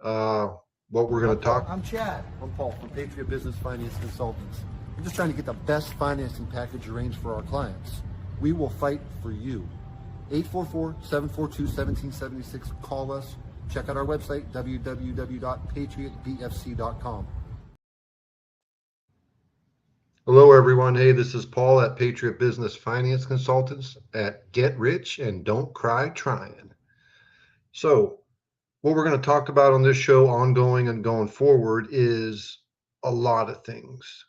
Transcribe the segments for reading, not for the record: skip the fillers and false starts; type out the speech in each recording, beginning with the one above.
uh, what we're going to talk. I'm Chad. I'm Paul from Patriot Business Finance Consultants. I'm just trying to get the best financing package arranged for our clients. We will fight for you. 844-742-1776. Call us. Check out our website, www.patriotbfc.com. Hello, everyone. Hey, this is Paul at Patriot Business Finance Consultants at Get Rich and Don't Cry Trying. So, what we're going to talk about on this show, ongoing and going forward, is a lot of things.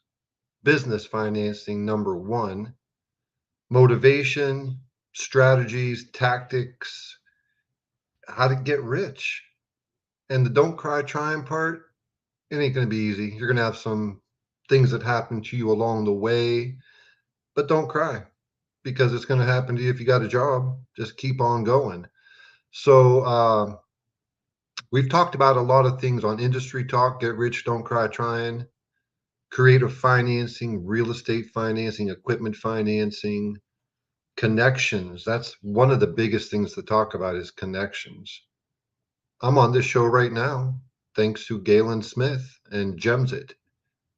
Business financing, number one, motivation, strategies, tactics, how to get rich. And the don't cry trying part, it ain't going to be easy. You're going to have some things that happen to you along the way, but don't cry because it's going to happen to you if you got a job. Just keep on going. So we've talked about a lot of things on Industry Talk, Get Rich, Don't Cry Trying, creative financing, real estate financing, equipment financing, connections. That's one of the biggest things to talk about is connections. I'm on this show right now thanks to Galen Smith and Gems It.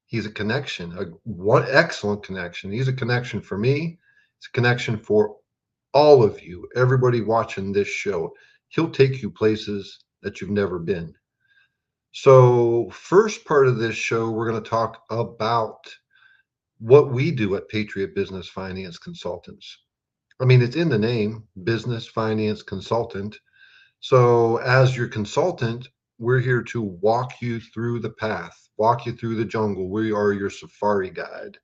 He's a connection, one excellent connection. He's a connection for me. It's a connection for all of you, everybody watching this show. He'll take you places that you've never been. So first part of this show, we're going to talk about what we do at Patriot Business Finance Consultants. I mean, it's in the name, Business Finance Consultant. So as your consultant, we're here to walk you through the path, walk you through the jungle. We are your safari guide.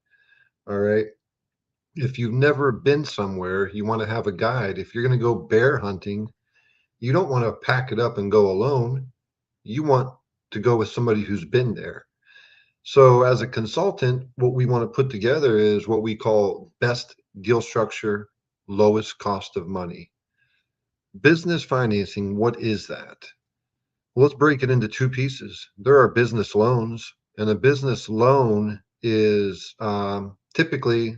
All right. If you've never been somewhere, you want to have a guide. If you're going to go bear hunting, you don't want to pack it up and go alone. You want to go with somebody who's been there. So as a consultant, what we want to put together is what we call best deal structure, lowest cost of money. Business financing, what is that? Well, let's break it into two pieces. There are business loans, and a business loan is typically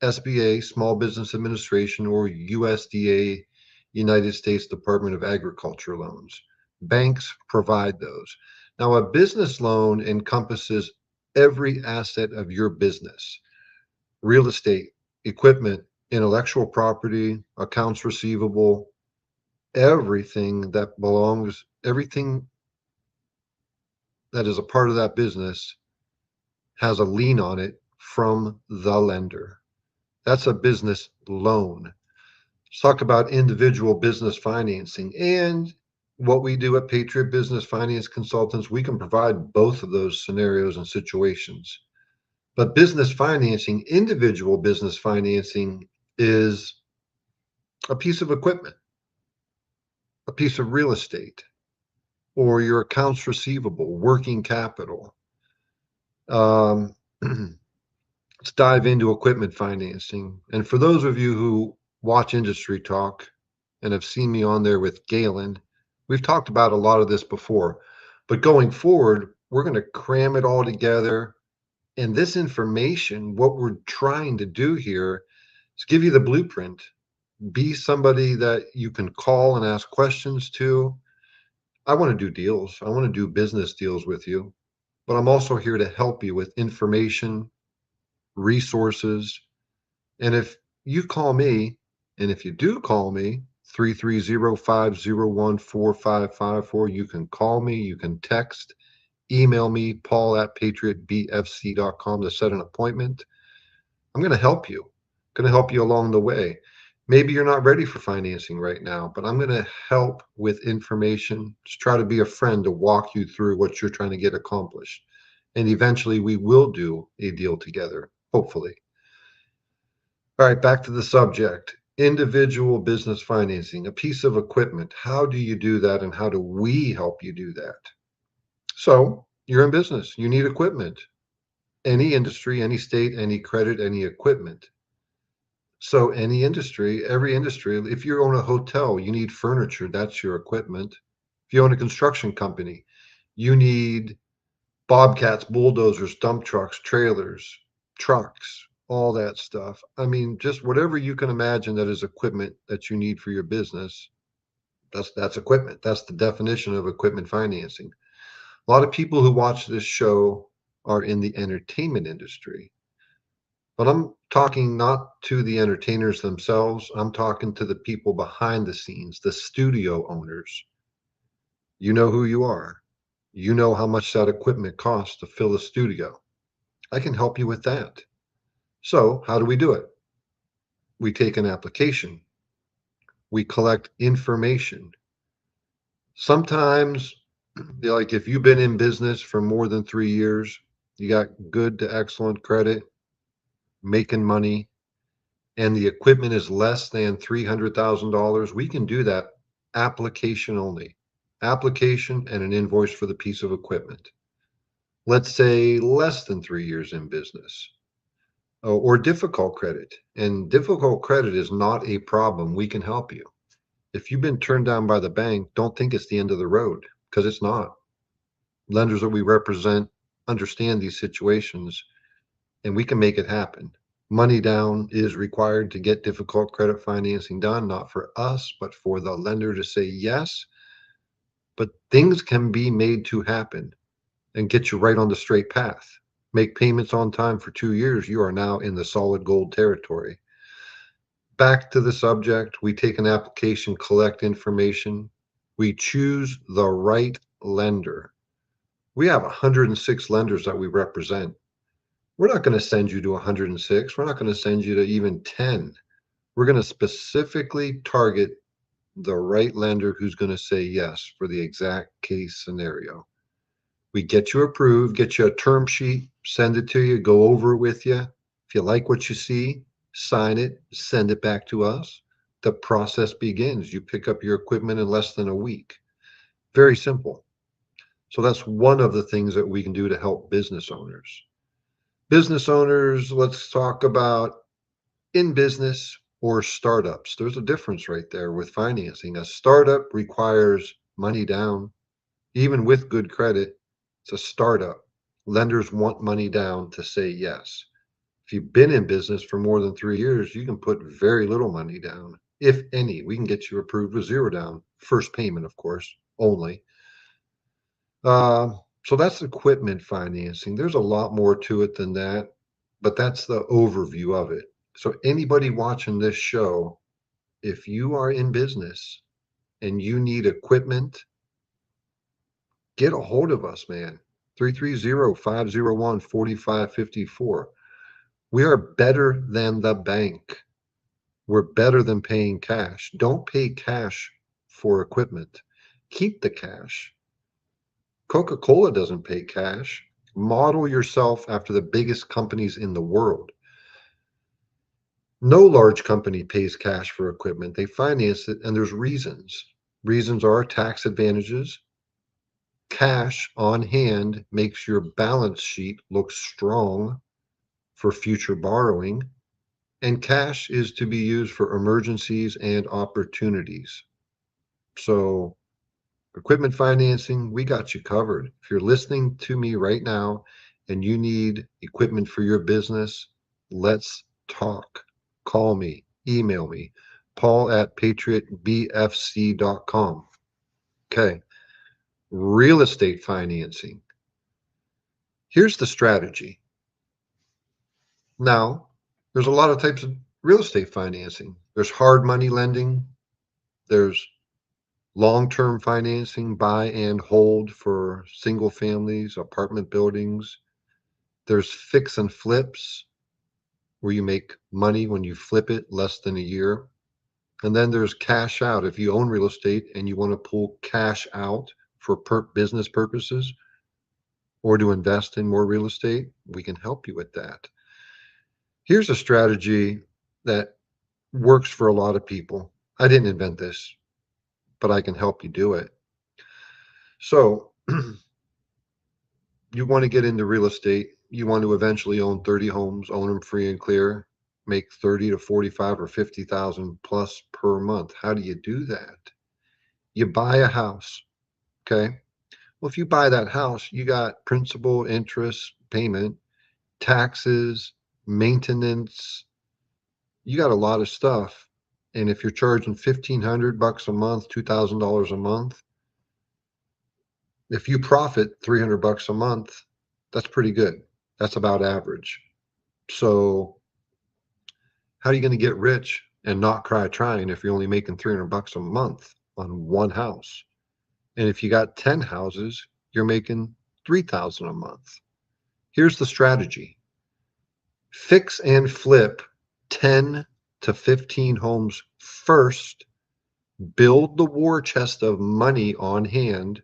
SBA, Small Business Administration, or USDA, United States Department of Agriculture loans. Banks provide those. Now, a business loan encompasses every asset of your business: real estate, equipment, intellectual property, accounts receivable, everything that belongs, everything that is a part of that business has a lien on it from the lender. That's a business loan. Let's talk about individual business financing. And what we do at Patriot Business Finance Consultants, we can provide both of those scenarios and situations. But business financing, individual business financing, is a piece of equipment, a piece of real estate, or your accounts receivable, working capital. Let's dive into equipment financing. And for those of you who watch Industry Talk and have seen me on there with Galen, we've talked about a lot of this before. But going forward, we're going to cram it all together. And this information, what we're trying to do here is give you the blueprint. Be somebody that you can call and ask questions to. I want to do deals. I want to do business deals with you, but I'm also here to help you with information, resources. And if you call me, and if you do call me, 330-501-4554, you can call me, you can text, email me, Paul at patriotbfc.com to set an appointment. I'm going to help you. I'm going to help you along the way. Maybe you're not ready for financing right now, but I'm going to help with information. Just try to be a friend to walk you through what you're trying to get accomplished. And eventually we will do a deal together, hopefully. All right, back to the subject. Individual business financing, a piece of equipment. How do you do that, and how do we help you do that? So you're in business. You need equipment. Any industry, any state, any credit, any equipment. So any industry, every industry, if you own a hotel, you need furniture, that's your equipment. If you own a construction company, you need bobcats, bulldozers, dump trucks, trailers, trucks, all that stuff. I mean, just whatever you can imagine that is equipment that you need for your business, That's equipment. That's the definition of equipment financing. A lot of people who watch this show are in the entertainment industry, but I'm talking not to the entertainers themselves. I'm talking to the people behind the scenes, the studio owners. You know who you are. You know how much that equipment costs to fill a studio. I can help you with that. So, how do we do it? We take an application, we collect information. Sometimes, like if you've been in business for more than 3 years, you got good to excellent credit, making money, and the equipment is less than $300,000, we can do that application only. Application and an invoice for the piece of equipment. Let's say less than 3 years in business. Or difficult credit. And difficult credit is not a problem. We can help you. If you've been turned down by the bank, don't think it's the end of the road, because it's not. Lenders that we represent understand these situations, and we can make it happen. Money down is required to get difficult credit financing done, not for us, but for the lender to say yes. But things can be made to happen and get you right on the straight path. Make payments on time for 2 years, you are now in the solid gold territory. Back to the subject, we take an application, collect information, we choose the right lender. We have 106 lenders that we represent. We're not going to send you to 106. We're not going to send you to even 10. We're going to specifically target the right lender who's going to say yes for the exact case scenario. We get you approved, get you a term sheet, send it to you, go over it with you. If you like what you see, sign it, send it back to us. The process begins. You pick up your equipment in less than a week. Very simple. So that's one of the things that we can do to help business owners. Business owners, let's talk about in business or startups. There's a difference right there with financing. A startup requires money down, even with good credit. It's a startup. Lenders want money down to say yes. If you've been in business for more than 3 years, you can put very little money down, if any. We can get you approved with zero down. First payment, of course, only. So that's equipment financing. There's a lot more to it than that, but that's the overview of it. So anybody watching this show, if you are in business and you need equipment, get a hold of us, man. 330-501-4554. We are better than the bank. We're better than paying cash. Don't pay cash for equipment. Keep the cash. Coca-Cola doesn't pay cash. Model yourself after the biggest companies in the world. No large company pays cash for equipment. They finance it, and there's reasons. Reasons are tax advantages. Cash on hand makes your balance sheet look strong for future borrowing, and cash is to be used for emergencies and opportunities. So equipment financing, we got you covered. If you're listening to me right now and you need equipment for your business, let's talk. Call me, email me, paul@patriotbfc.com. Okay. Real estate financing. Here's the strategy. Now, there's a lot of types of real estate financing. There's hard money lending. There's long-term financing, buy and hold for single families, apartment buildings. There's fix and flips, where you make money when you flip it less than a year. And then there's cash out. If you own real estate and you want to pull cash out for business purposes or to invest in more real estate, we can help you with that. Here's a strategy that works for a lot of people. I didn't invent this, but I can help you do it. So you want to get into real estate. You want to eventually own 30 homes, own them free and clear, make 30 to 45 or 50,000 plus per month. How do you do that? You buy a house. Okay. Well, if you buy that house, you got principal, interest, payment, taxes, maintenance. You got a lot of stuff. And if you're charging $1,500 a month, $2,000 a month, if you profit $300 a month, that's pretty good. That's about average. So how are you going to get rich and not cry trying if you're only making $300 a month on one house? And if you got 10 houses, you're making $3,000 a month. Here's the strategy. Fix and flip 10 to 15 homes first, build the war chest of money on hand,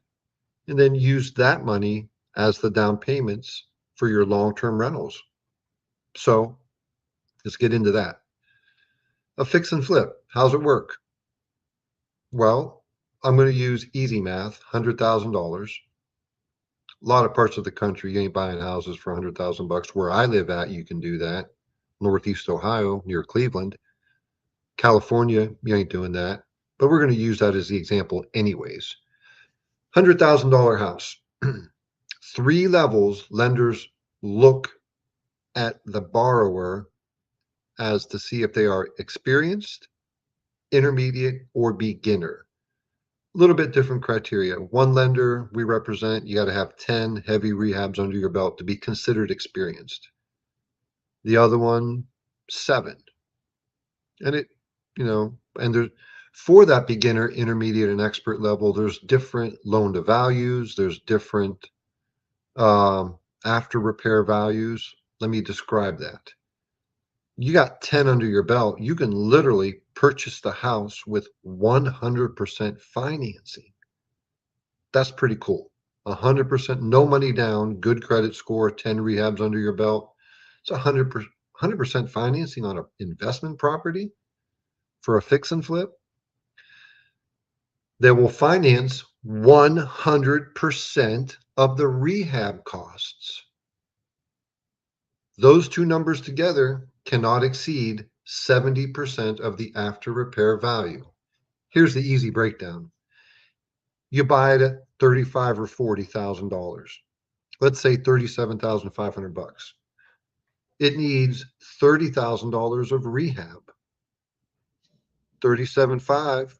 and then use that money as the down payments for your long-term rentals. So let's get into that. A fix and flip, how's it work? Well, I'm going to use easy math, $100,000. A lot of parts of the country, you ain't buying houses for $100,000. Where I live at, you can do that. Northeast Ohio, near Cleveland. California, you ain't doing that. But we're going to use that as the example anyways. $100,000 house. 3 levels lenders look at the borrower as to see if they are experienced, intermediate, or beginner. A little bit different criteria. One lender we represent, you got to have 10 heavy rehabs under your belt to be considered experienced. The other one, 7. And there's for that beginner, intermediate, and expert level, there's different loan to values, there's different after repair values. Let me describe that. You got 10 under your belt, you can literally purchase the house with 100% financing. That's pretty cool. 100%, no money down, good credit score, 10 rehabs under your belt. It's 100% financing on an investment property for a fix and flip. They will finance 100% of the rehab costs. Those two numbers together cannot exceed 70% of the after repair value. Here's the easy breakdown. You buy it at $35,000 or $40,000. Let's say $37,500. It needs $30,000 of rehab. 37.5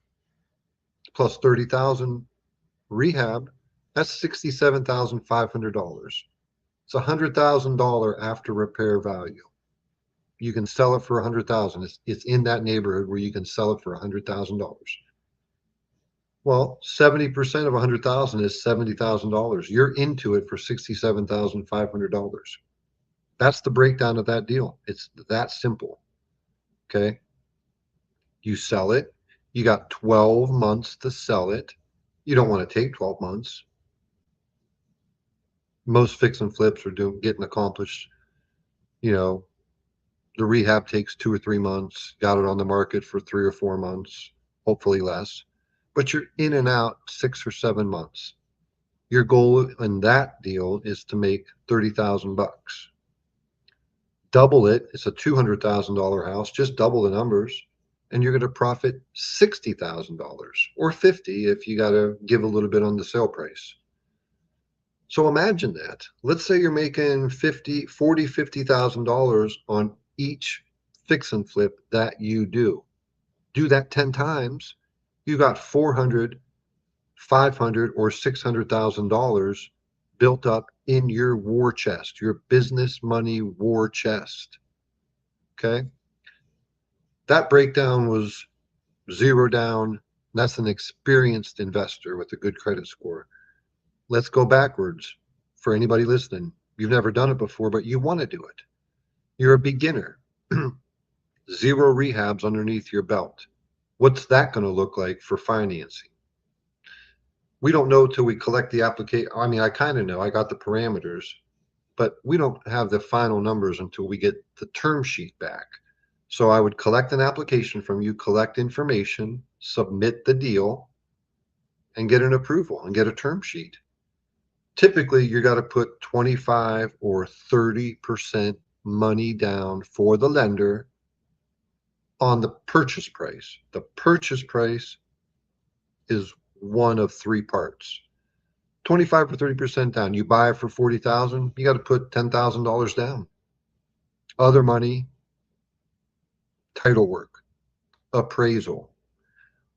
plus 30,000 rehab, that's $67,500. It's $100,000 after repair value. You can sell it for $100,000. It's in that neighborhood where you can sell it for $100,000. Well, 70% of $100,000 is $70,000. You're into it for $67,500. That's the breakdown of that deal. It's that simple. Okay. You sell it. You got 12 months to sell it. You don't want to take 12 months. Most fix and flips are getting accomplished. The rehab takes 2 or 3 months. Got it on the market for 3 or 4 months, hopefully less. But you're in and out 6 or 7 months. Your goal in that deal is to make $30,000. Double it. It's a $200,000 house. Just double the numbers, and you're going to profit $60,000 or $50,000 if you got to give a little bit on the sale price. So imagine that. Let's say you're making $50,000 on each fix and flip that you do. Do that 10 times. You got $400,000, $500,000, or $600,000 built up in your war chest, your business money war chest. Okay. That breakdown was 0 down. That's an experienced investor with a good credit score. Let's go backwards. For anybody listening, you've never done it before, but you want to do it. You're a beginner. 0 rehabs underneath your belt. What's that going to look like for financing? We don't know till we collect the application. I mean, I kind of know. I got the parameters, but we don't have the final numbers until we get the term sheet back. So I would collect an application from you, collect information, submit the deal, and get an approval and get a term sheet. Typically, you got to put 25 or 30% money down for the lender on the purchase price. The purchase price is one of 3 parts. 25 or 30% down. You buy it for $40,000, you got to put $10,000 down. Other money, title work. appraisal.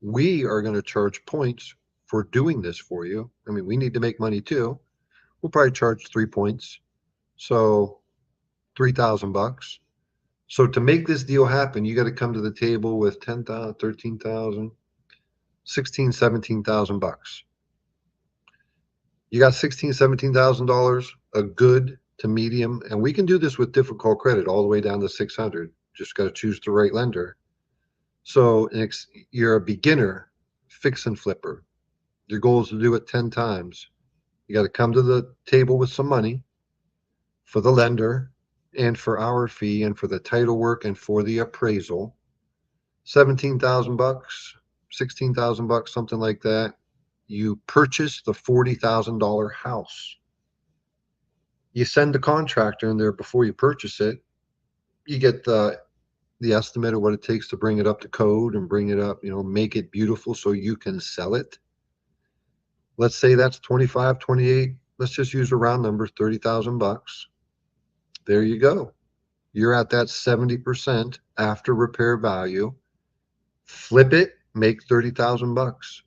We are going to charge points for doing this for you. I mean, we need to make money too. We'll probably charge 3 points. So 3,000 bucks. So to make this deal happen, you got to come to the table with 10,000, 13,000, 16, 17,000 bucks. You got 16, 17,000 dollars, a good to medium, and we can do this with difficult credit all the way down to 600. Just got to choose the right lender. So you're a beginner fix and flipper. Your goal is to do it 10 times. You got to come to the table with some money for the lender and for our fee and for the title work and for the appraisal. 17,000 bucks, 16,000 bucks, something like that. You purchase the $40,000 house. You send the contractor in there before you purchase it. You get the estimate of what it takes to bring it up to code and bring it up, make it beautiful so you can sell it. Let's say that's 25, 28. Let's just use a round number, 30,000 bucks. There you go. You're at that 70% after repair value. Flip it, make 30,000 bucks.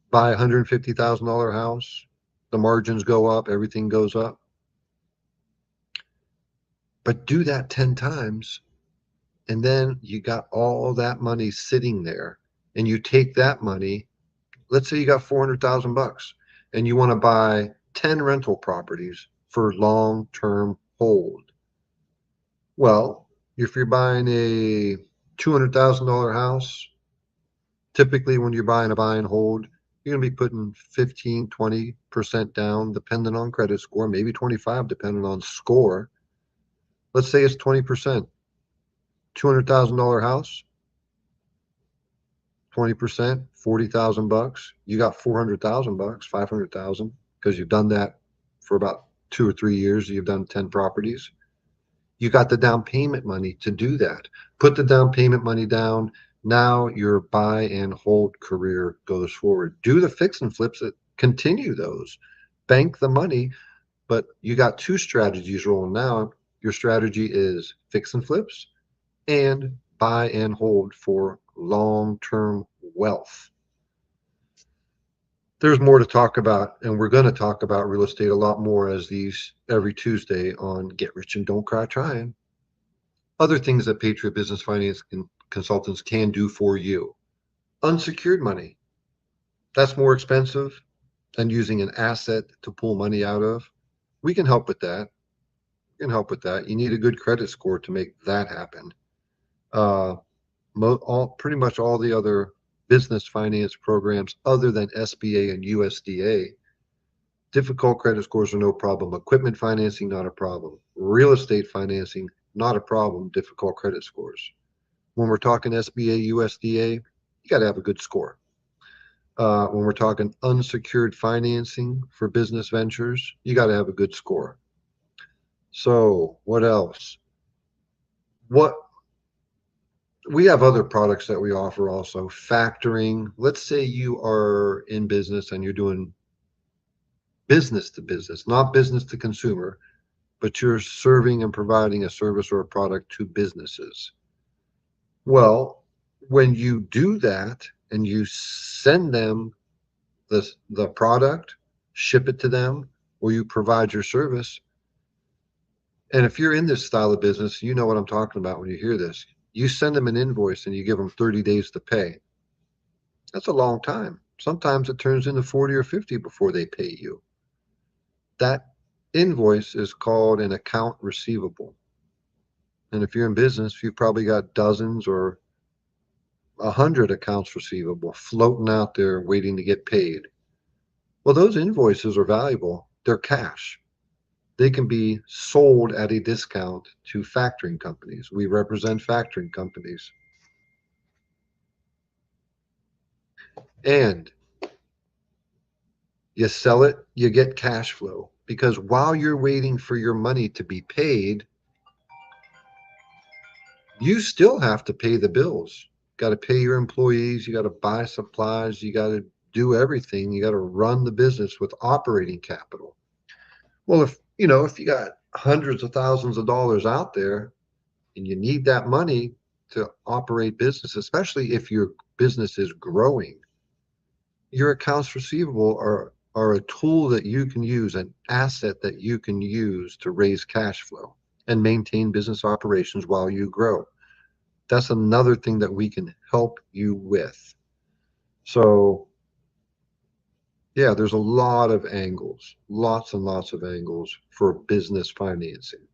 Buy a $150,000 house. The margins go up, everything goes up. But do that 10 times, and then you got all that money sitting there, and you take that money. Let's say you got 400,000 bucks, and you want to buy 10 rental properties for long-term hold. Well, if you're buying a $200,000 house, typically when you're buying a buy and hold, you're going to be putting 15, 20% down, depending on credit score, maybe 25, depending on score. Let's say it's 20%. $200,000 house, 20%, 40,000 bucks. You got 400,000 bucks, 500,000, because you've done that for about 2 or 3 years. You've done 10 properties. You got the down payment money to do that. Put the down payment money down. Now your buy and hold career goes forward. Do the fix and flips that continue those. Bank the money, but you got 2 strategies rolling now. Your strategy is fix and flips and buy and hold for long-term wealth. There's more to talk about, and we're going to talk about real estate a lot more as these every Tuesday on Get Rich and Don't Cry Trying. Other things that Patriot Business Finance Consultants can do for you. Unsecured money. That's more expensive than using an asset to pull money out of. We can help with that. You need a good credit score to make that happen. Pretty much all the other business finance programs other than SBA and USDA, difficult credit scores are no problem. Equipment financing, not a problem. Real estate financing, not a problem. Difficult credit scores. When we're talking SBA, USDA, you got to have a good score. When we're talking unsecured financing for business ventures, you got to have a good score. So what else? We have other products that we offer also. Factoring. Let's say you are in business and you're doing business to business, not business to consumer, but you're serving and providing a service or a product to businesses. Well, when you do that and you send them the product, ship it to them, or you provide your service, and if you're in this style of business, you know what I'm talking about when you hear this. You send them an invoice and you give them 30 days to pay. That's a long time. Sometimes it turns into 40 or 50 before they pay you. That invoice is called an account receivable. And if you're in business, you've probably got dozens or 100 accounts receivable floating out there waiting to get paid. Well, those invoices are valuable. They're cash. They can be sold at a discount to factoring companies. We represent factoring companies. And you sell it, you get cash flow. Because while you're waiting for your money to be paid, you still have to pay the bills. Got to pay your employees. You got to buy supplies. You got to do everything. You got to run the business with operating capital. Well, if you got hundreds of thousands of dollars out there and you need that money, to operate business, especially if your business is growing. Your accounts receivable are a tool that you can use, an asset that you can use to raise cash flow and maintain business operations while you grow. That's another thing that we can help you with. So yeah, there's a lot of angles, lots and lots of angles for business financing.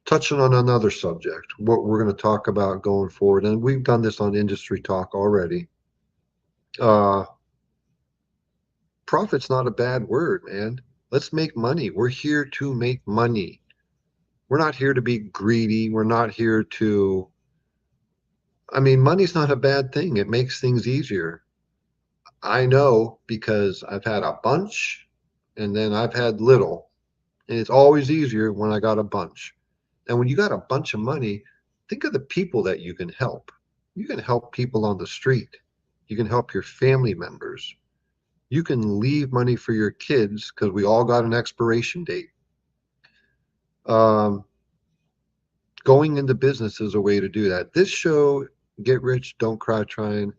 Touching on another subject, what we're going to talk about going forward, and we've done this on Industry Talk already. Profit's not a bad word, man. Let's make money. We're here to make money. We're not here to be greedy. We're not here to, I mean, money's not a bad thing. It makes things easier. I know because I've had a bunch and then I've had little, and it's always easier when I got a bunch. And when you got a bunch of money, think of the people that you can help. You can help people on the street. You can help your family members. You can leave money for your kids because we all got an expiration date. Um, Going into business is a way to do that. This show, Get Rich, Don't Cry Trying,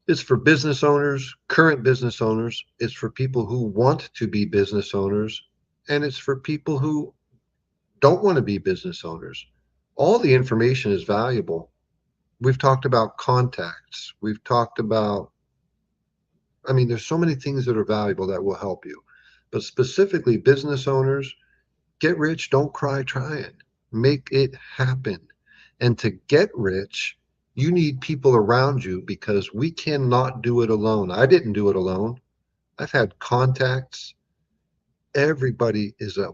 it's for business owners, current business owners. It's for people who want to be business owners. And it's for people who don't want to be business owners. All the information is valuable. We've talked about contacts. We've talked about, I mean, there's so many things that are valuable that will help you. But specifically, business owners, get rich, don't cry trying. Make it happen. And to get rich, you need people around you because we cannot do it alone. I didn't do it alone. I've had contacts. Everybody is a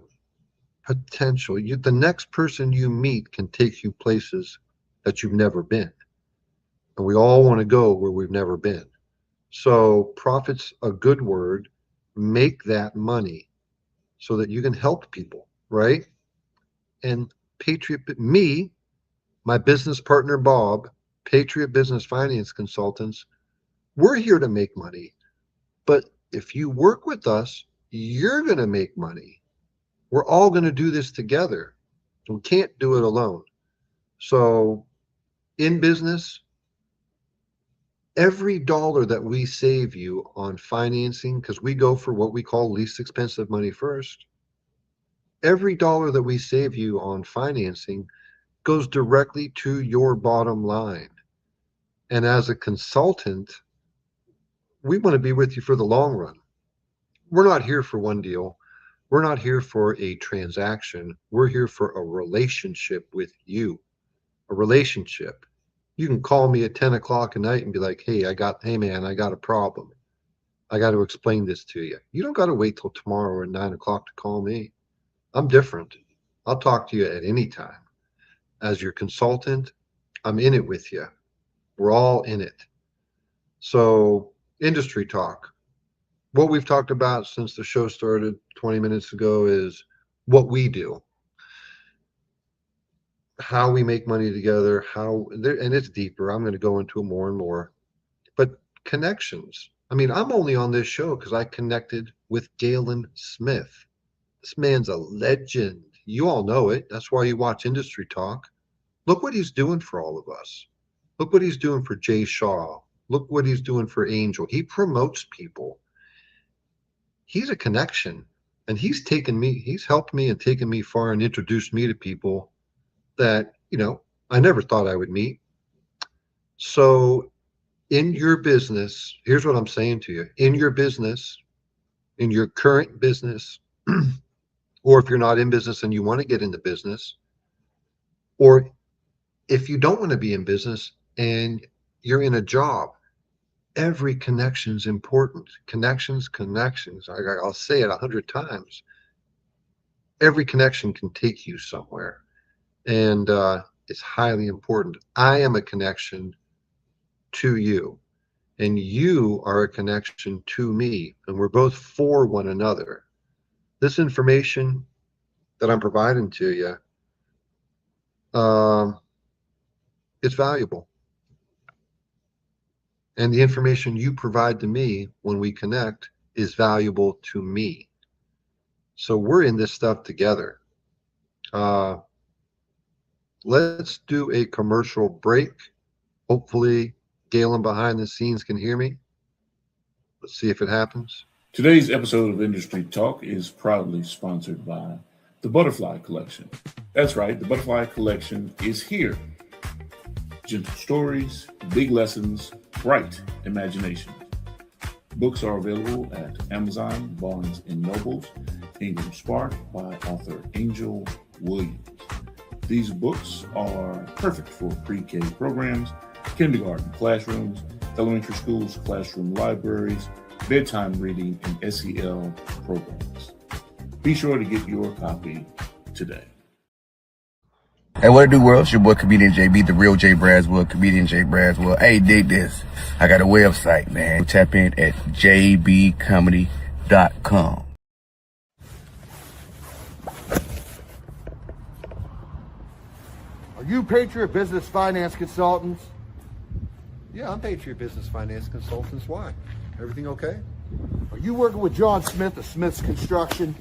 potential. The next person you meet can take you places that you've never been. And we all want to go where we've never been. So profit's a good word. Make that money so that you can help people, right? And Patriot, me, my business partner, Bob, Patriot Business Finance Consultants, we're here to make money. But if you work with us, you're going to make money. We're all going to do this together. We can't do it alone. So in business, every dollar that we save you on financing, because we go for what we call least expensive money first, every dollar that we save you on financing goes directly to your bottom line. And as a consultant, we want to be with you for the long run. We're not here for one deal. We're not here for a transaction. We're here for a relationship with you, a relationship. You can call me at 10 o'clock at night and be like, hey man, I got a problem. I got to explain this to you. You don't got to wait till tomorrow or 9 o'clock to call me. I'm different. I'll talk to you at any time. As your consultant, I'm in it with you. We're all in it. So, industry talk. What we've talked about since the show started 20 minutes ago is what we do, how we make money together, and it's deeper. I'm going to go into it more and more. But connections. I mean, I'm only on this show because I connected with Galen Smith. This man's a legend. You all know it. That's why you watch Industry Talk. Look what he's doing for all of us. Look what he's doing for Jay Shaw. Look what he's doing for Angel. He promotes people. He's a connection. And he's helped me and taken me far and introduced me to people that, I never thought I would meet. So in your business, here's what I'm saying to you. In your business, in your current business, or if you're not in business and you want to get into business, or if you don't want to be in business and you're in a job, every connection is important. Connections. I'll say it 100 times. Every connection can take you somewhere. And it's highly important. I am a connection to you, and you are a connection to me, and we're both for one another. This information that I'm providing to you, it's valuable. And the information you provide to me when we connect is valuable to me. So we're in this stuff together. Let's do a commercial break. Hopefully, Galen behind the scenes can hear me. Let's see if it happens. Today's episode of Industry Talk is proudly sponsored by the Butterfly Collection. That's right, the Butterfly Collection is here. Gentle stories, big lessons, bright imaginations. Books are available at Amazon, Barnes & Nobles, Ingram Spark by author Angel Williams. These books are perfect for pre-K programs, kindergarten classrooms, elementary schools, classroom libraries, bedtime reading, and SEL programs. Be sure to get your copy today. Hey, what it do, world? It's your boy, Comedian JB, the real J Braswell, Comedian J Braswell. Hey, dig this. I got a website, man. Tap in at jbcomedy.com. Are you Patriot Business Finance Consultants? Yeah, I'm Patriot Business Finance Consultants. Why? Everything okay? Are you working with John Smith of Smith's Construction?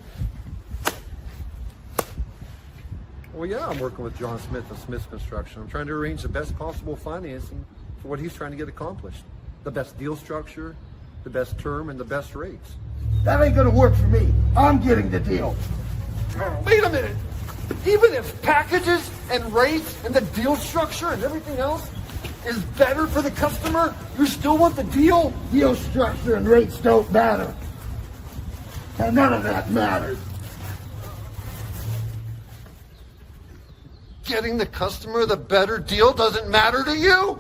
Well, yeah, I'm working with John Smith of Smith's Construction. I'm trying to arrange the best possible financing for what he's trying to get accomplished. The best deal structure, the best term, and the best rates. That ain't gonna work for me. I'm getting the deal. Wait a minute! Even if packages and rates and the deal structure and everything else is better for the customer, you still want the deal? Deal structure and rates don't matter. And none of that matters. Getting the customer the better deal doesn't matter to you?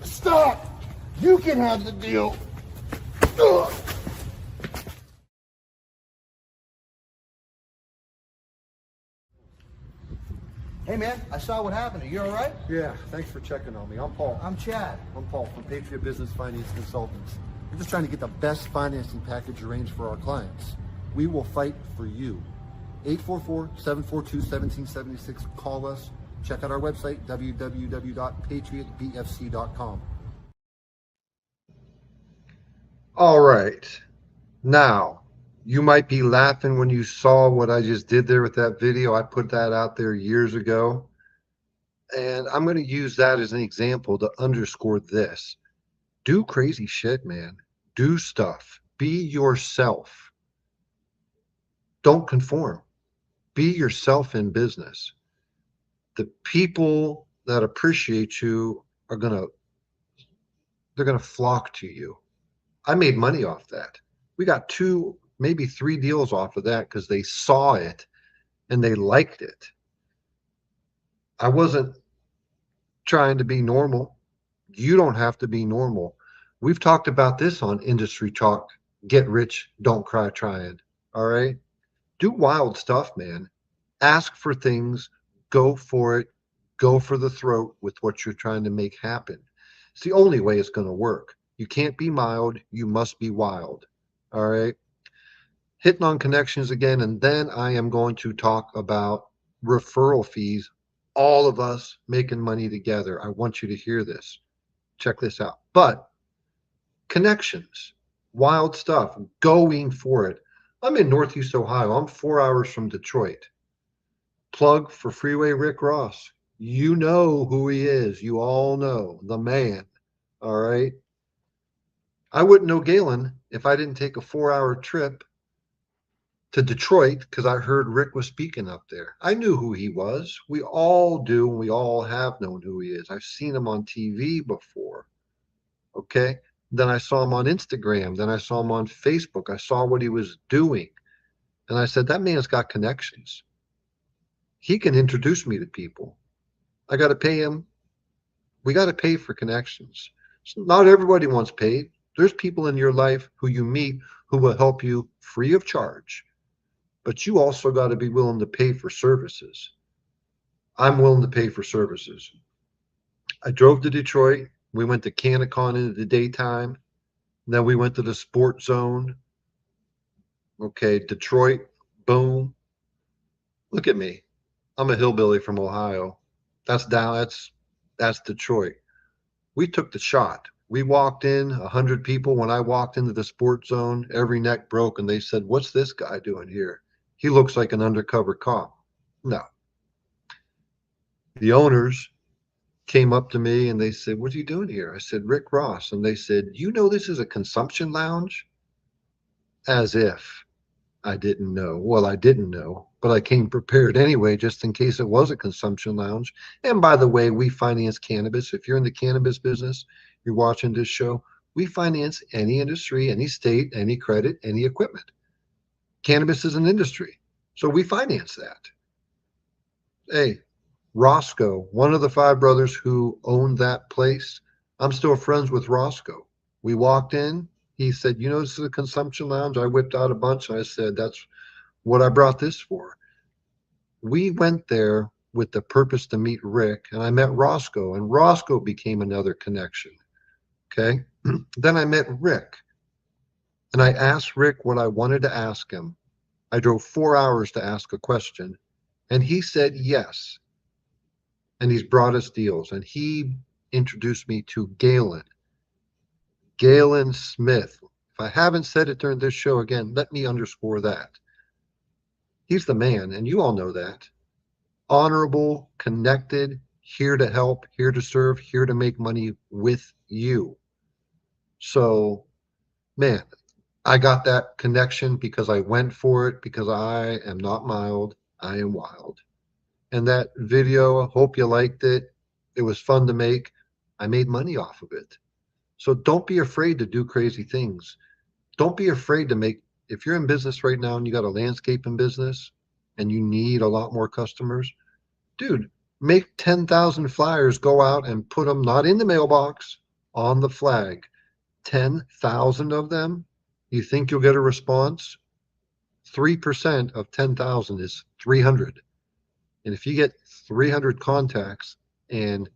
Stop! You can have the deal. Ugh. Hey man, I saw what happened. Are you all right? Yeah, thanks for checking on me. I'm Paul. I'm Chad. I'm Paul from Patriot Business Finance Consultants. We're just trying to get the best financing package arranged for our clients. We will fight for you. 844-742-1776. Call us. Check out our website, www.patriotbfc.com. All right. Now, you might be laughing when you saw what I just did there with that video. I put that out there years ago. And I'm going to use that as an example to underscore this. Do crazy shit, man. Do stuff. Be yourself. Don't conform. Be yourself in business. The people that appreciate you are they're going to flock to you. I made money off that. We got 2, maybe 3 deals off of that because they saw it and they liked it. I wasn't trying to be normal. You don't have to be normal. We've talked about this on Industry Talk. Get rich, don't cry trying. All right? Do wild stuff, man. Ask for things. Go for it. Go for the throat with what you're trying to make happen. It's the only way it's going to work. You can't be mild. You must be wild. All right? Hitting on connections again, and then I am going to talk about referral fees. All of us making money together. I want you to hear this. Check this out. But connections, wild stuff, going for it. I'm in Northeast Ohio. I'm 4 hours from Detroit. Plug for Freeway Rick Ross. You know who he is. You all know the man. All right. I wouldn't know Galen if I didn't take a 4-hour trip to Detroit because I heard Rick was speaking up there. I knew who he was. We all do, and we all have known who he is. I've seen him on TV before. Okay. Then I saw him on Instagram. Then I saw him on Facebook. I saw what he was doing. And I said, that man's got connections. He can introduce me to people. I got to pay him. We got to pay for connections. So not everybody wants paid. There's people in your life who you meet who will help you free of charge, but you also got to be willing to pay for services. I'm willing to pay for services. I drove to Detroit. We went to Canacon in the daytime. Then we went to the Sports Zone. Okay, Detroit, boom. Look at me. I'm a hillbilly from Ohio. That's down. That's Detroit. We took the shot. We walked in, 100 people. When I walked into the Sports Zone, every neck broke, and they said, "What's this guy doing here? He looks like an undercover cop." No. The owners came up to me and they said, "What are you doing here?" I said, "Rick Ross." And they said, "You know this is a consumption lounge?" As if I didn't know. Well, I didn't know, but I came prepared anyway, just in case it was a consumption lounge. And by the way, we finance cannabis. If you're in the cannabis business, you're watching this show, we finance any industry, any state, any credit, any equipment. Cannabis is an industry, so we finance that. Hey, Roscoe, one of the five brothers who owned that place, I'm still friends with Roscoe. We walked in. He said, "You know, this is a consumption lounge." I whipped out a bunch and I said, "That's what I brought this for." We went there with the purpose to meet Rick, and I met Roscoe, and Roscoe became another connection. Okay. Then I met Rick, and I asked Rick what I wanted to ask him. I drove 4 hours to ask a question, and he said yes. And he's brought us deals, and he introduced me to Galen Smith. If I haven't said it during this show again, let me underscore that. He's the man, and you all know that. Honorable, connected, here to help, here to serve, here to make money with you. So, man, I got that connection because I went for it, because I am not mild, I am wild. And that video, I hope you liked it. It was fun to make. I made money off of it. So don't be afraid to do crazy things. Don't be afraid to make, if you're in business right now and you got a landscaping business and you need a lot more customers, dude, make 10,000 flyers, go out and put them not in the mailbox, on the flag. 10,000 of them, you think you'll get a response? 3% of 10,000 is 300. And if you get 300 contacts and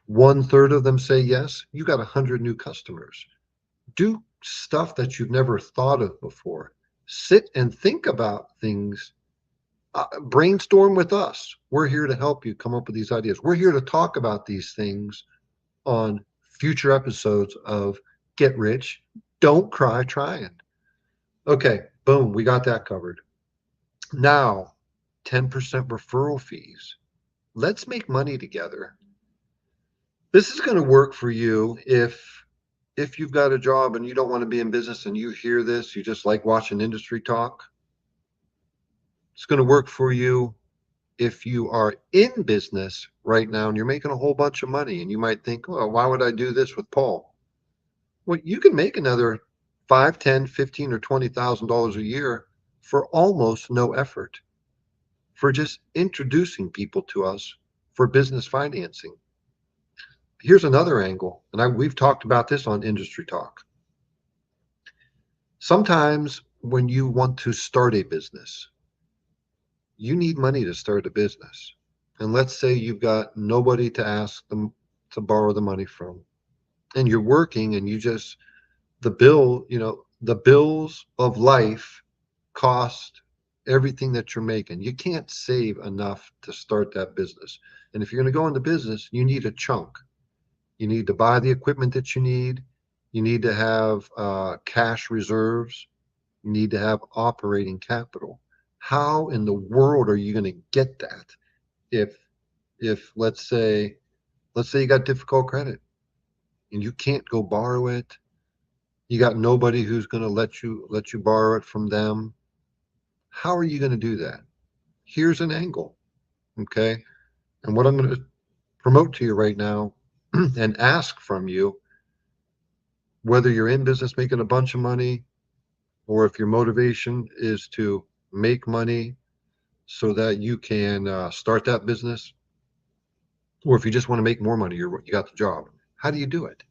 1/3 of them say yes, you got 100 new customers. Do stuff that you've never thought of before. Sit and think about things. Brainstorm with us. We're here to help you come up with these ideas. We're here to talk about these things on future episodes of Get Rich, Don't Cry Trying. Okay, boom, we got that covered. Now, 10% referral fees. Let's make money together. This is going to work for you if you've got a job and you don't want to be in business and you hear this, you just like watching industry talk. It's going to work for you if you are in business right now and you're making a whole bunch of money and you might think, well, why would I do this with Paul? Well, you can make another $5, $10, $15, or $20,000 a year for almost no effort, for just introducing people to us for business financing. Here's another angle, and we've talked about this on Industry Talk. Sometimes when you want to start a business, you need money to start a business. And let's say you've got nobody to ask them to borrow the money from. And you're working and the bills of life cost everything that you're making. You can't save enough to start that business. And if you're going to go into business, you need a chunk. You need to buy the equipment that you need. You need to have cash reserves. You need to have operating capital. How in the world are you going to get that if let's say you got difficult credit and you can't go borrow it? You got nobody who's going to let you borrow it from them. How are you going to do that? Here's an angle, okay? And what I'm going to promote to you right now and ask from you, whether you're in business making a bunch of money or if your motivation is to make money so that you can start that business, or if you just want to make more money, you got the job. How do you do it?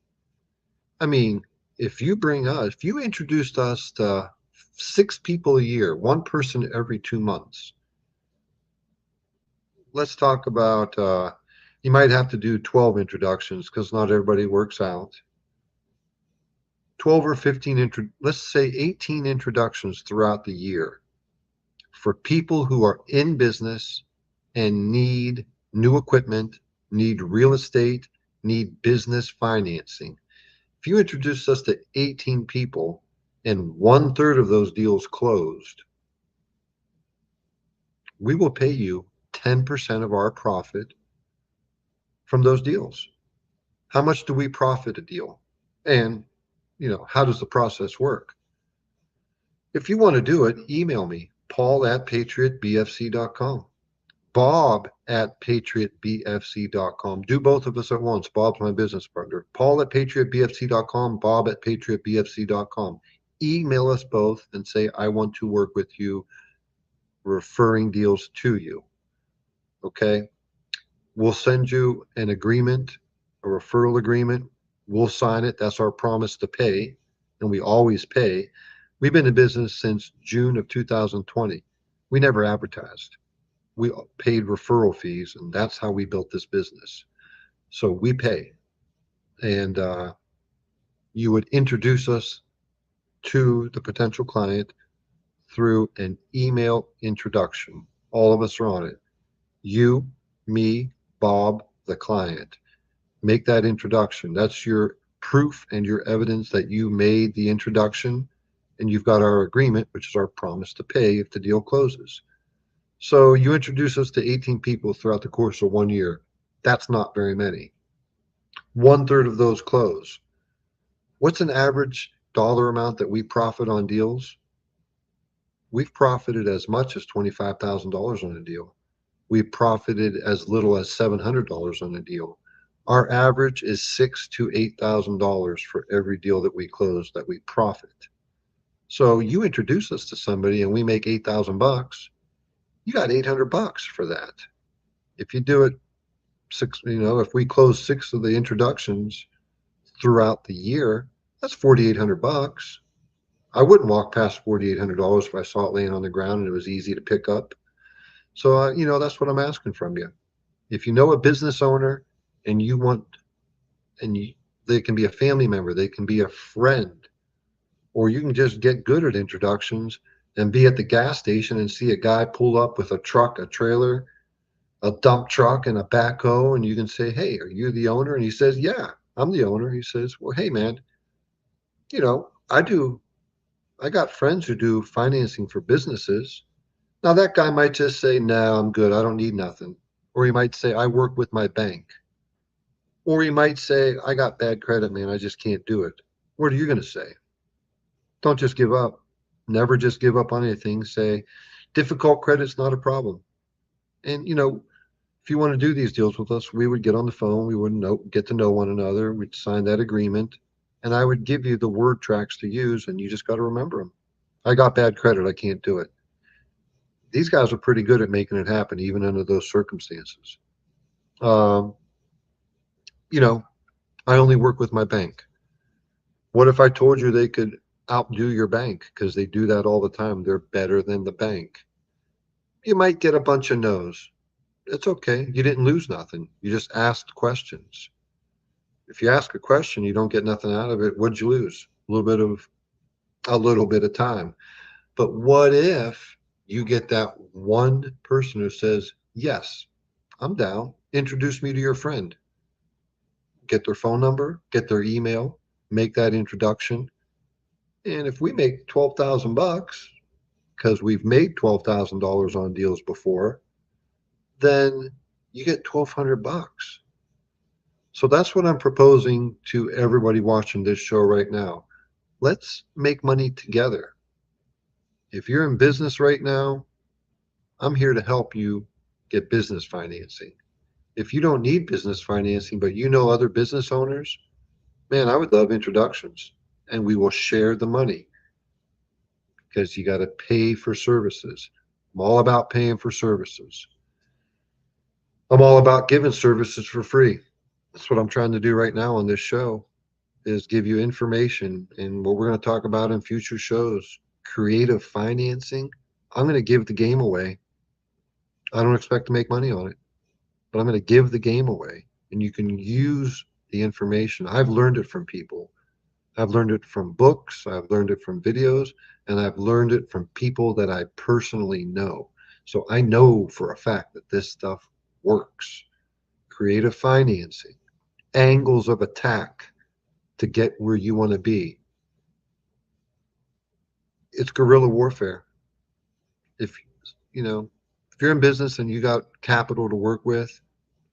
I mean, if you introduced us to 6 people a year, one person every 2 months, let's talk about, you might have to do 12 introductions because not everybody works out. 12 or 15, let's say 18 introductions throughout the year for people who are in business and need new equipment, need real estate, need business financing. If you introduce us to 18 people and 1/3 of those deals closed, we will pay you 10% of our profit from those deals. How much do we profit a deal? And, how does the process work? If you want to do it, email me, paul@patriotbfc.com, bob@patriotbfc.com. Do both of us at once. Bob's my business partner. paul@patriotbfc.com, bob@patriotbfc.com. Email us both and say, I want to work with you, referring deals to you. Okay? We'll send you an agreement, a referral agreement. We'll sign it. That's our promise to pay, and we always pay. We've been in business since June of 2020. We never advertised. We paid referral fees, and that's how we built this business. So we pay. And you would introduce us to the potential client through an email introduction. All of us are on it. You, me, Bob, the client. Make that introduction. That's your proof and your evidence that you made the introduction, and you've got our agreement, which is our promise to pay if the deal closes. So you introduce us to 18 people throughout the course of 1 year. That's not very many. 1/3 of those close. What's an average dollar amount that we profit on deals? We've profited as much as $25,000 on a deal. We profited as little as $700 on a deal. Our average is $6,000 to $8,000 for every deal that we close that we profit. So you introduce us to somebody and we make $8,000, you got $800 for that. If you do it if we close 6 of the introductions throughout the year, that's $4,800. I wouldn't walk past $4,800 if I saw it laying on the ground and it was easy to pick up. So, that's what I'm asking from you. If you know a business owner and you want, they can be a family member, they can be a friend, or you can just get good at introductions and be at the gas station and see a guy pull up with a truck, a trailer, a dump truck, and a backhoe, and you can say, hey, are you the owner? And he says, yeah, I'm the owner. He says, well, hey, man, I got friends who do financing for businesses. Now, that guy might just say, no, I'm good. I don't need nothing. Or he might say, I work with my bank. Or he might say, I got bad credit, man. I just can't do it. What are you going to say? Don't just give up. Never just give up on anything. Say, difficult credit's not a problem. And, if you want to do these deals with us, we would get on the phone. We would get to know one another. We'd sign that agreement. And I would give you the word tracks to use, and you just got to remember them. I got bad credit. I can't do it. These guys are pretty good at making it happen, even under those circumstances. I only work with my bank. What if I told you they could outdo your bank? Because they do that all the time. They're better than the bank. You might get a bunch of no's. It's okay. You didn't lose nothing. You just asked questions. If you ask a question, you don't get nothing out of it. What'd you lose? A little bit of time. But what if you get that one person who says, yes, I'm down. Introduce me to your friend. Get their phone number, get their email, make that introduction. And if we make $12,000, because we've made $12,000 on deals before, then you get $1,200. So that's what I'm proposing to everybody watching this show right now. Let's make money together. If you're in business right now, I'm here to help you get business financing. If you don't need business financing, but you know other business owners, man, I would love introductions, and we will share the money because you got to pay for services. I'm all about paying for services. I'm all about giving services for free. That's what I'm trying to do right now on this show. is give you information, and what we're going to talk about in future shows, creative financing. I'm going to give the game away. I don't expect to make money on it, but I'm going to give the game away, and you can use the information. I've learned it from people. I've learned it from books, I've learned it from videos, and I've learned it from people that I personally know. So I know for a fact that this stuff works. Creative financing, angles of attack to get where you want to be. It's guerrilla warfare. If you know, if you're in business and you got capital to work with,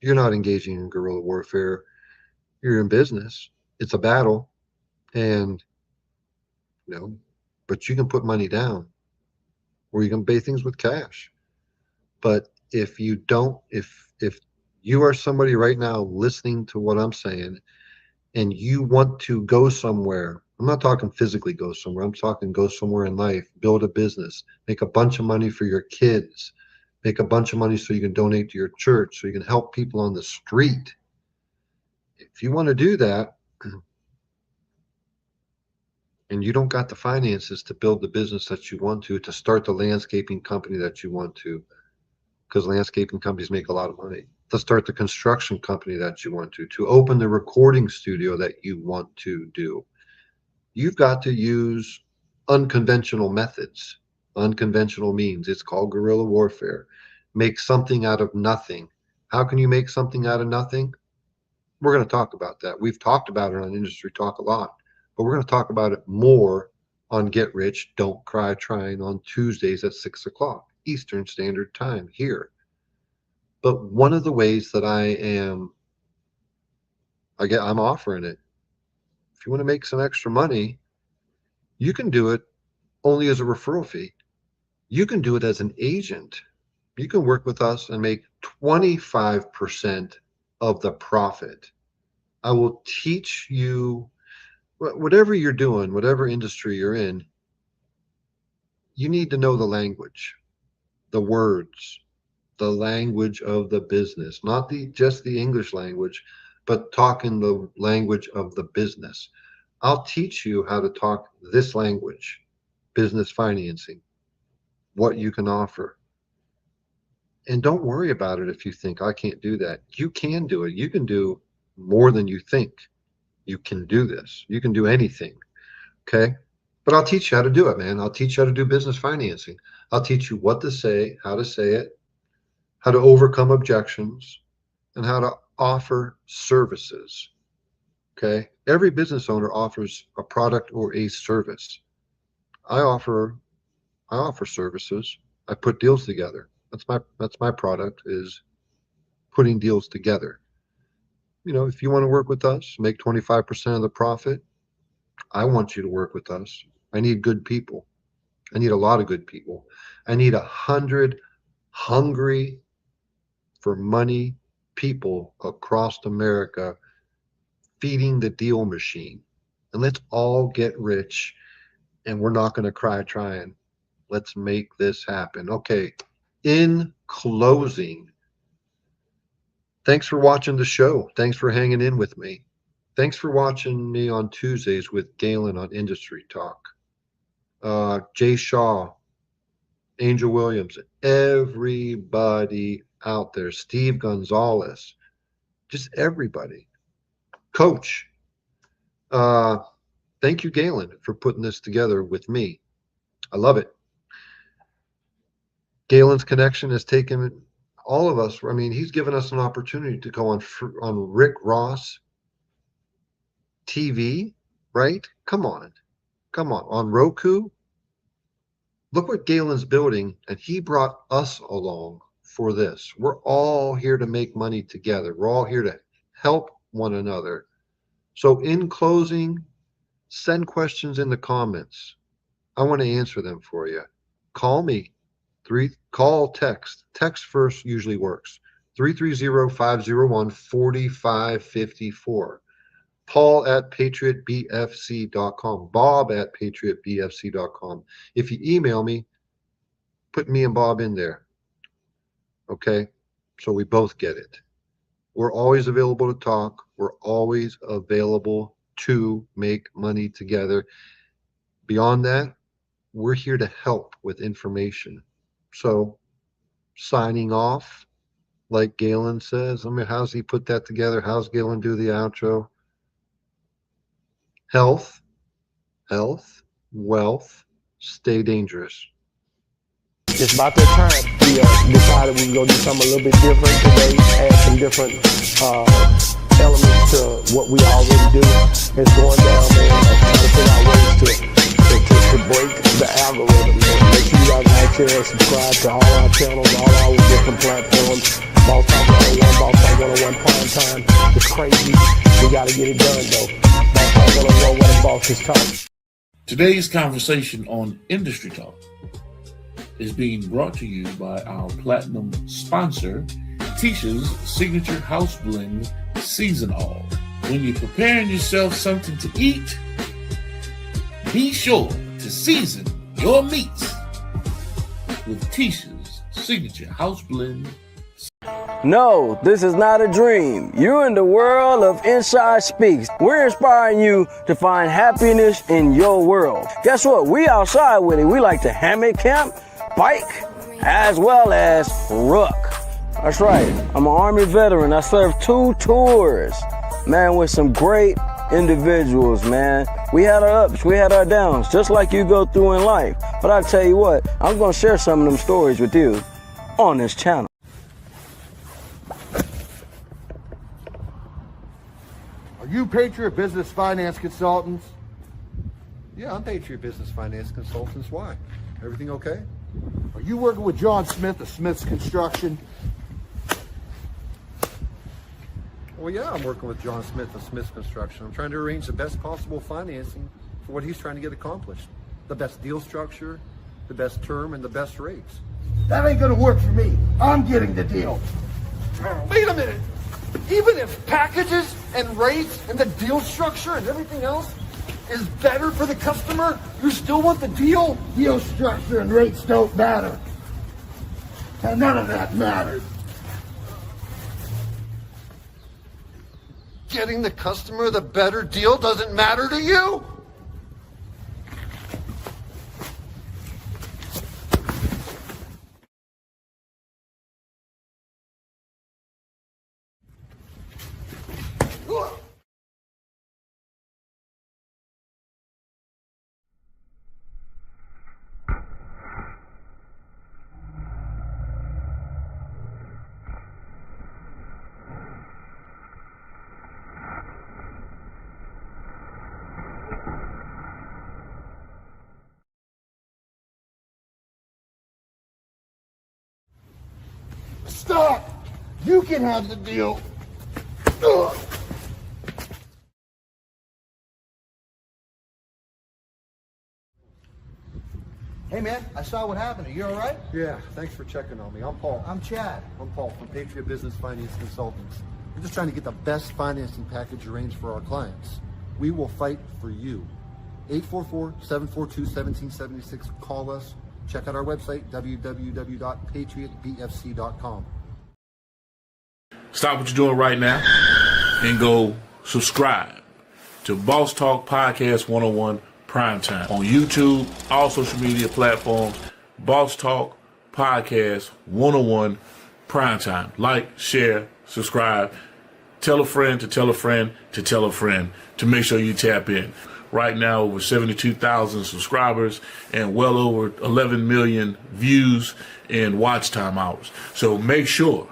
you're not engaging in guerrilla warfare. You're in business. It's a battle, and you know, but you can put money down, or you can pay things with cash. But if you don't, if you are somebody right now listening to what I'm saying and you want to go somewhere, I'm not talking physically go somewhere, I'm talking go somewhere in life, build a business, make a bunch of money for your kids, make a bunch of money so you can donate to your church, so you can help people on the street. If you want to do that and you don't got the finances to build the business that you want to start the landscaping company that you want to, because landscaping companies make a lot of money, to start the construction company that you want to open the recording studio that you want to do, you've got to use unconventional methods, unconventional means. It's called guerrilla warfare. Make something out of nothing. How can you make something out of nothing? We're going to talk about that. We've talked about it on Industry Talk a lot, but we're going to talk about it more on Get Rich, Don't Cry Trying on Tuesdays at 6 o'clock Eastern Standard Time here. But one of the ways that I'm offering it. If you want to make some extra money, you can do it only as a referral fee. You can do it as an agent. You can work with us and make 25% of the profit. I will teach you whatever you're doing, whatever industry you're in, you need to know the language, the words, the language of the business, not just the English language, but talking the language of the business. I'll teach you how to talk this language, business financing, what you can offer. And don't worry about it if you think I can't do that. You can do it. You can do more than you think. You can do this. You can do anything. Okay. But I'll teach you how to do it, man. I'll teach you how to do business financing. I'll teach you what to say, how to say it, how to overcome objections, and how to offer services. Okay. Every business owner offers a product or a service. I offer services. I put deals together. That's my product, is putting deals together. You know, if you want to work with us, make 25% of the profit, I want you to work with us. I need good people. I need a lot of good people. I need 100 hungry for money people across America feeding the deal machine. And let's all get rich, and we're not going to cry trying. Let's make this happen. Okay. In closing, thanks for watching the show. Thanks for hanging in with me. Thanks for watching me on Tuesdays with Galen on Industry Talk. Jay Shaw, Angel Williams, everybody out there, Steve Gonzalez, just everybody. Coach, thank you, Galen, for putting this together with me. I love it. Galen's connection has taken all of us. I mean, he's given us an opportunity to go on Rick Ross TV, right? Come on, on Roku. Look what Galen's building, and he brought us along for this. We're all here to make money together. We're all here to help one another. So in closing, send questions in the comments. I want to answer them for you. Call me. Text. Text first usually works. 330-501-4554. Paul at patriotbfc.com. Bob at patriotbfc.com. If you email me, put me and Bob in there. Okay? So we both get it. We're always available to talk. We're always available to make money together. Beyond that, we're here to help with information. So signing off, like Galen says, I mean, how's he put that together? How's Galen do the outro? Health, wealth, stay dangerous. It's about that time we decided we were going to do something a little bit different today, add some different elements to what we already do. It's going down, man. I'm trying to figure out ways to break the algorithm. Man. Make sure you guys like, share, and subscribe to all our channels, all our different platforms. Boss Talk 101, Boss Talk 101 Prime Time. It's crazy. We got to get it done, though. Boss Talk 101, where the boss is talking. Today's conversation on Industry Talk is being brought to you by our platinum sponsor, Tisha's Signature House Blend Season All. When you're preparing yourself something to eat, be sure to season your meats with Tisha's Signature House Blend. No, this is not a dream. You're in the world of Inside Speaks. We're inspiring you to find happiness in your world. Guess what? We outside with it. We like to hammock camp, bike, as well as ruck. That's right. I'm an Army veteran. I served 2 tours, man, with some great individuals, man. We had our ups, we had our downs, just like you go through in life. But I tell you what, I'm going to share some of them stories with you on this channel. Are you Patriot Business Finance Consultants? Yeah, I'm Patriot Business Finance Consultants. Why? Everything okay? Are you working with John Smith of Smith's Construction? Well, yeah, I'm working with John Smith of Smith's Construction. I'm trying to arrange the best possible financing for what he's trying to get accomplished. The best deal structure, the best term, and the best rates. That ain't gonna work for me. I'm getting the deal. Wait a minute! Even if packages and rates and the deal structure and everything else is better for the customer, you still want the deal? Deal structure and rates don't matter. And none of that matters. Getting the customer the better deal doesn't matter to you? Stop! You can have the deal. Ugh. Hey man, I saw what happened. Are you all right? Yeah, thanks for checking on me. I'm Paul. I'm Chad. I'm Paul from Patriot Business Finance Consultants. We're just trying to get the best financing package arranged for our clients. We will fight for you. 844-742-1776. Call us. Check out our website, www.patriotbfc.com. Stop what you're doing right now and go subscribe to Boss Talk Podcast 101 Primetime on YouTube, all social media platforms. Boss Talk Podcast 101 Primetime. Like, share, subscribe. Tell a friend to tell a friend to tell a friend to make sure you tap in. Right now, over 72,000 subscribers and well over 11 million views and watch time hours. So make sure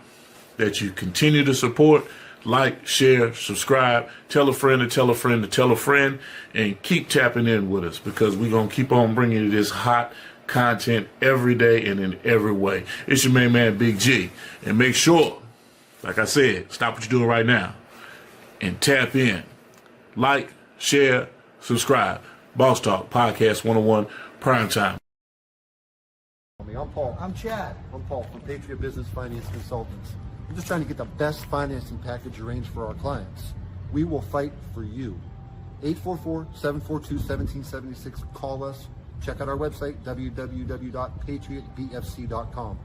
that you continue to support, like, share, subscribe, tell a friend to tell a friend to tell a friend, and keep tapping in with us because we're going to keep on bringing you this hot content every day and in every way. It's your main man, Big G. And make sure, like I said, stop what you're doing right now and tap in. Like, share, subscribe. Boss Talk Podcast 101 Primetime. I'm Paul. I'm Chad. I'm Paul from Patriot Business Finance Consultants. We're just trying to get the best financing package arranged for our clients. We will fight for you. 844-742-1776. Call us. Check out our website, www.patriotbfc.com.